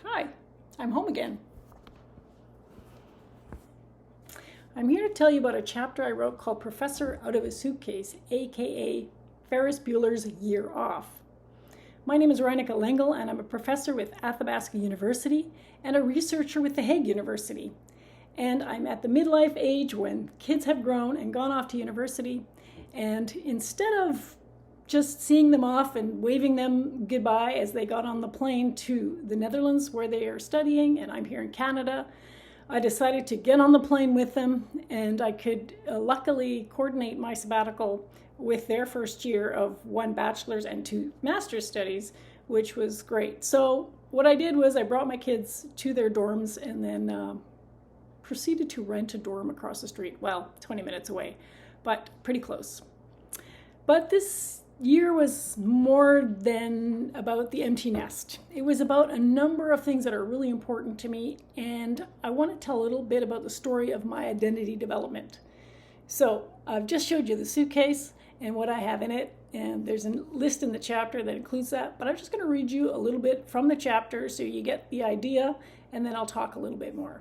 Hi, I'm home again. I'm here to tell you about a chapter I wrote called Professor Out of a Suitcase, aka Ferris Bueller's Year Off. My name is Lengelle and I'm a professor with Athabasca University and a researcher with the Hague University. And I'm at the midlife age when kids have grown and gone off to university, and instead of just seeing them off and waving them goodbye as they got on the plane to the Netherlands where they are studying, and I'm here in Canada, I decided to get on the plane with them, and I could luckily coordinate my sabbatical with their first year of 1 bachelor's and 2 master's studies, which was great. So what I did was I brought my kids to their dorms and then proceeded to rent a dorm across the street. Well, 20 minutes away, but pretty close. But this year was more than about the empty nest. It was about a number of things that are really important to me, and I want to tell a little bit about the story of my identity development. So I've just showed you the suitcase and what I have in it, and there's a list in the chapter that includes that, but I'm just going to read you a little bit from the chapter so you get the idea, and then I'll talk a little bit more.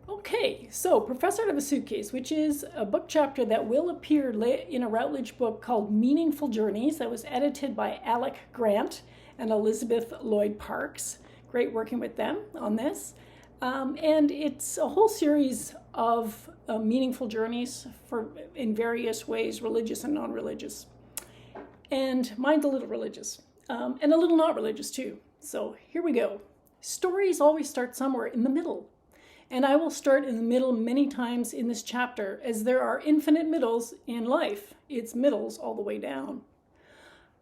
Okay, so Professor Out of a Suitcase, which is a book chapter that will appear in a Routledge book called Meaningful Journeys that was edited by Alec Grant and Elizabeth Lloyd Parks. Great working with them on this. And it's a whole series of meaningful journeys in various ways, religious and non-religious. And mine's a little religious, and a little not religious too. So here we go. Stories always start somewhere in the middle. And I will start in the middle many times in this chapter, as there are infinite middles in life. It's middles all the way down.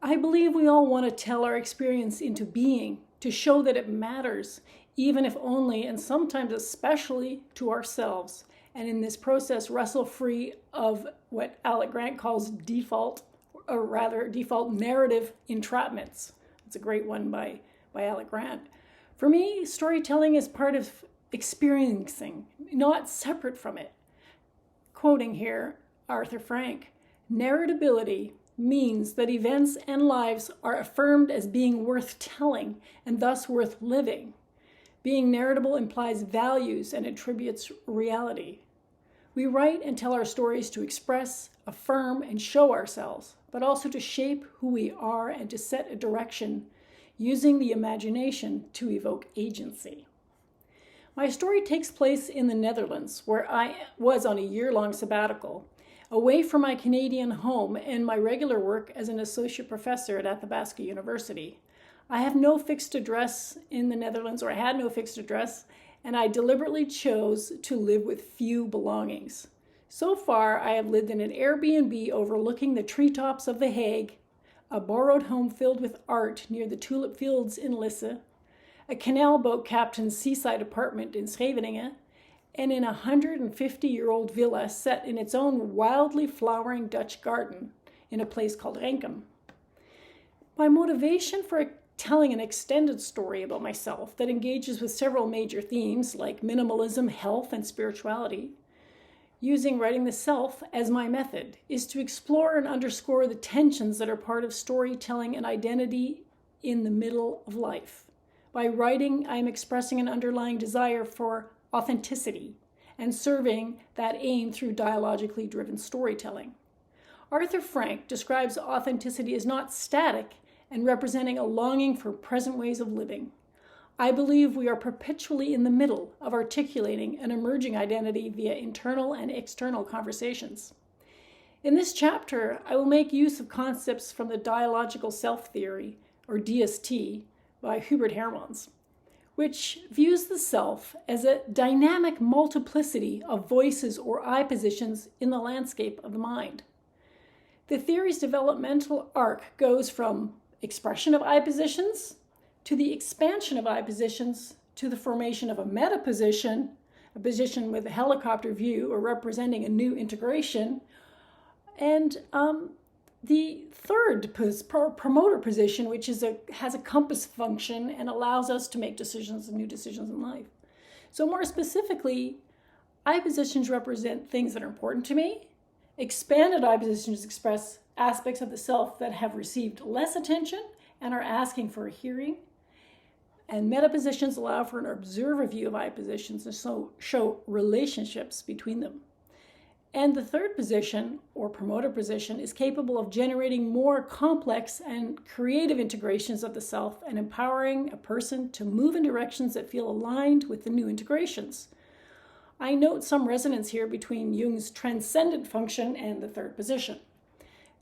I believe we all want to tell our experience into being, to show that it matters, even if only, and sometimes especially, to ourselves. And in this process, wrestle free of what Alec Grant calls default narrative entrapments. It's a great one by Alec Grant. For me, storytelling is part of experiencing, not separate from it. Quoting here Arthur Frank, narratability means that events and lives are affirmed as being worth telling and thus worth living. Being narratable implies values and attributes reality. We write and tell our stories to express, affirm, and show ourselves, but also to shape who we are and to set a direction, using the imagination to evoke agency. My story takes place in the Netherlands, where I was on a year-long sabbatical, away from my Canadian home and my regular work as an associate professor at Athabasca University. I have no fixed address in the Netherlands, or I had no fixed address, and I deliberately chose to live with few belongings. So far, I have lived in an Airbnb overlooking the treetops of The Hague, a borrowed home filled with art near the tulip fields in Lisse, a canal boat captain's seaside apartment in Scheveningen, and in a 150-year-old villa set in its own wildly flowering Dutch garden in a place called Renkum. My motivation for telling an extended story about myself that engages with several major themes like minimalism, health, and spirituality, using writing the self as my method, is to explore and underscore the tensions that are part of storytelling and identity in the middle of life. By writing, I am expressing an underlying desire for authenticity and serving that aim through dialogically driven storytelling. Arthur Frank describes authenticity as not static and representing a longing for present ways of living. I believe we are perpetually in the middle of articulating an emerging identity via internal and external conversations. In this chapter, I will make use of concepts from the Dialogical Self Theory, or DST, by Hermans, which views the self as a dynamic multiplicity of voices or I positions in the landscape of the mind. The theory's developmental arc goes from expression of I positions to the expansion of I positions to the formation of a meta position, a position with a helicopter view or representing a new integration, and the third promoter position, which has a compass function and allows us to make new decisions in life. So more specifically, I positions represent things that are important to me. Expanded I positions express aspects of the self that have received less attention and are asking for a hearing. And meta positions allow for an observer view of I positions and so show relationships between them. And the third position, or promoter position, is capable of generating more complex and creative integrations of the self and empowering a person to move in directions that feel aligned with the new integrations. I note some resonance here between Jung's transcendent function and the third position,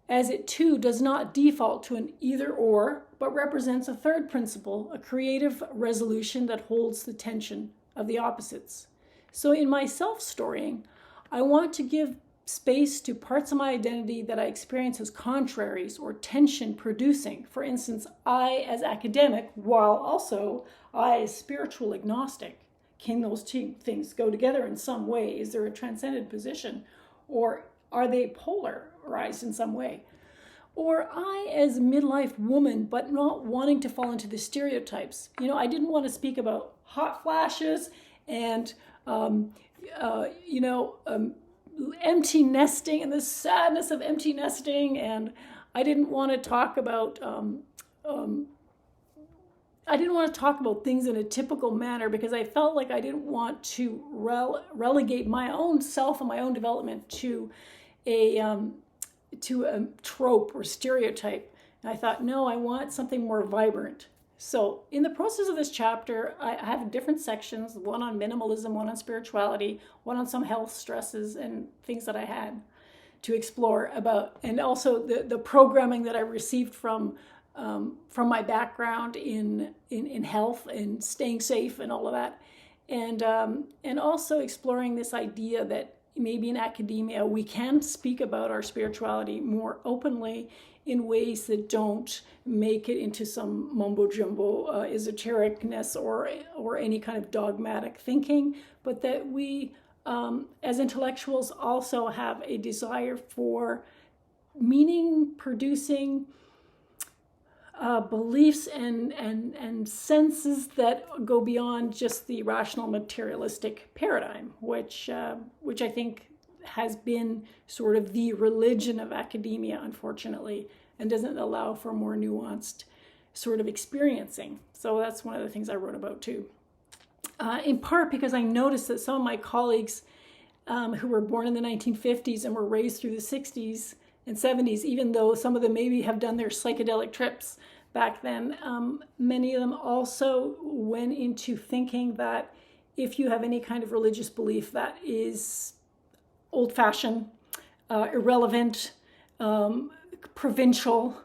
as it too does not default to an either-or, but represents a third principle, a creative resolution that holds the tension of the opposites. So in my self-storying, I want to give space to parts of my identity that I experience as contraries or tension producing. For instance, I as academic, while also I as spiritual agnostic. Can those two things go together in some way? Is there a transcendent position? Or are they polarized in some way? Or I as midlife woman, but not wanting to fall into the stereotypes. I didn't want to speak about hot flashes and empty nesting and the sadness of empty nesting, and I didn't want to talk about things in a typical manner because I felt like I didn't want to relegate my own self and my own development to a trope or stereotype. And I thought, no, I want something more vibrant. So in the process of this chapter, I have different sections, one on minimalism, one on spirituality, one on some health stresses and things that I had to explore about, and also the programming that I received from my background in health and staying safe and all of that. And also exploring this idea that maybe in academia we can speak about our spirituality more openly in ways that don't make it into some mumbo-jumbo esotericness or any kind of dogmatic thinking, but that we, as intellectuals, also have a desire for meaning-producing beliefs and senses that go beyond just the rational materialistic paradigm, which I think has been sort of the religion of academia, unfortunately, and doesn't allow for more nuanced sort of experiencing. So that's one of the things I wrote about too. In part because I noticed that some of my colleagues who were born in the 1950s and were raised through the 60s and 70s, even though some of them maybe have done their psychedelic trips back then, many of them also went into thinking that if you have any kind of religious belief that is old-fashioned, irrelevant, provincial,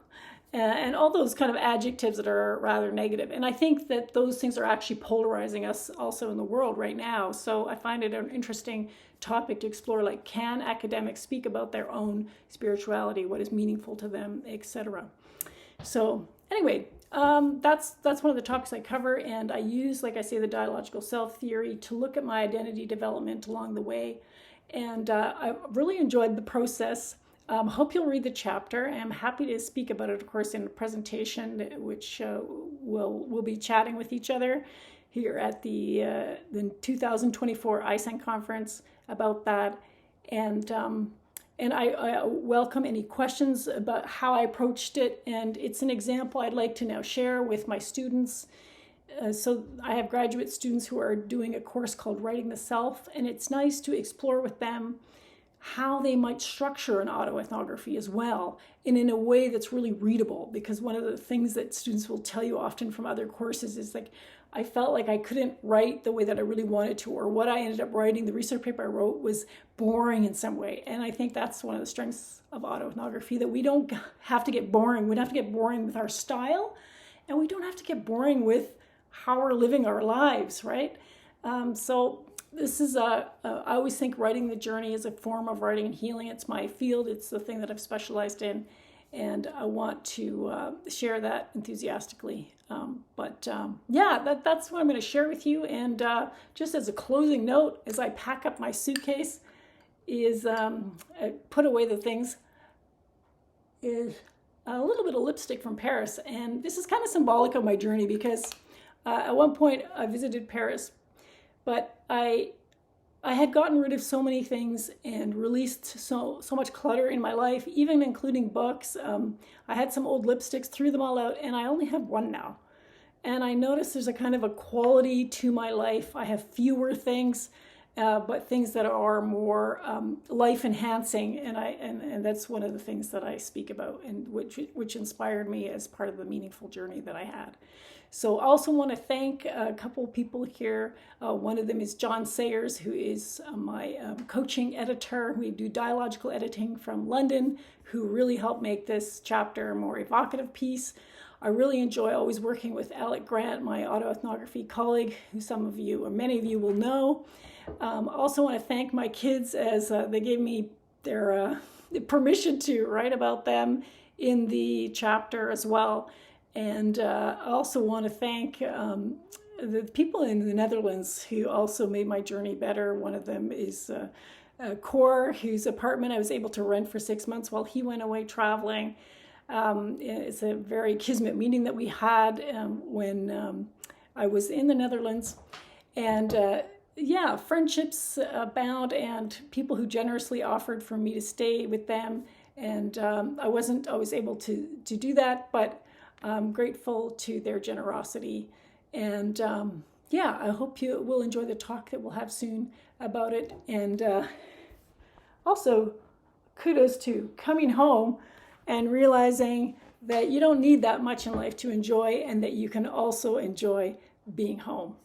and all those kind of adjectives that are rather negative. And I think that those things are actually polarizing us also in the world right now. So I find it an interesting topic to explore, like, can academics speak about their own spirituality, what is meaningful to them, etc. So anyway, that's one of the topics I cover, and I use, like I say, the dialogical self theory to look at my identity development along the way. And I really enjoyed the process. Hope you'll read the chapter. I'm happy to speak about it, of course, in a presentation, which we'll be chatting with each other here at the 2024 ISAN conference about that. And I welcome any questions about how I approached it. And it's an example I'd like to now share with my students. So I have graduate students who are doing a course called Writing the Self, and it's nice to explore with them how they might structure an autoethnography as well, and in a way that's really readable. Because one of the things that students will tell you often from other courses is like, I felt like I couldn't write the way that I really wanted to, or what I ended up writing, the research paper I wrote, was boring in some way. And I think that's one of the strengths of autoethnography, that we don't have to get boring. We don't have to get boring with our style, and we don't have to get boring with how we're living our lives, right? So this is I always think writing the journey is a form of writing and healing. It's my field. It's the thing that I've specialized in, and I want to share that enthusiastically. That's what I'm going to share with you. And just as a closing note, as I pack up my suitcase, is I put away the things, is a little bit of lipstick from Paris. And this is kind of symbolic of my journey, because at one point I visited Paris, but I had gotten rid of so many things and released so much clutter in my life, even including books. I had some old lipsticks, threw them all out, and I only have one now. and I notice there's a kind of a quality to my life. I have fewer things, but things that are more life enhancing, and that's one of the things that I speak about, and which inspired me as part of the meaningful journey that I had. So I also want to thank a couple of people here. One of them is John Sayers, who is my coaching editor. We do dialogical editing from London, who really helped make this chapter a more evocative piece. I really enjoy always working with Alec Grant, my autoethnography colleague, who some of you or many of you will know. Also want to thank my kids, as they gave me their permission to write about them in the chapter as well. And I also want to thank the people in the Netherlands who also made my journey better. One of them is Cor, whose apartment I was able to rent for 6 months while he went away traveling. It's a very kismet meeting that we had when I was in the Netherlands. And yeah, friendships abound, and people who generously offered for me to stay with them. And I wasn't always able to do that, but I'm grateful to their generosity. And yeah, I hope you will enjoy the talk that we'll have soon about it. And also, kudos to coming home and realizing that you don't need that much in life to enjoy, and that you can also enjoy being home.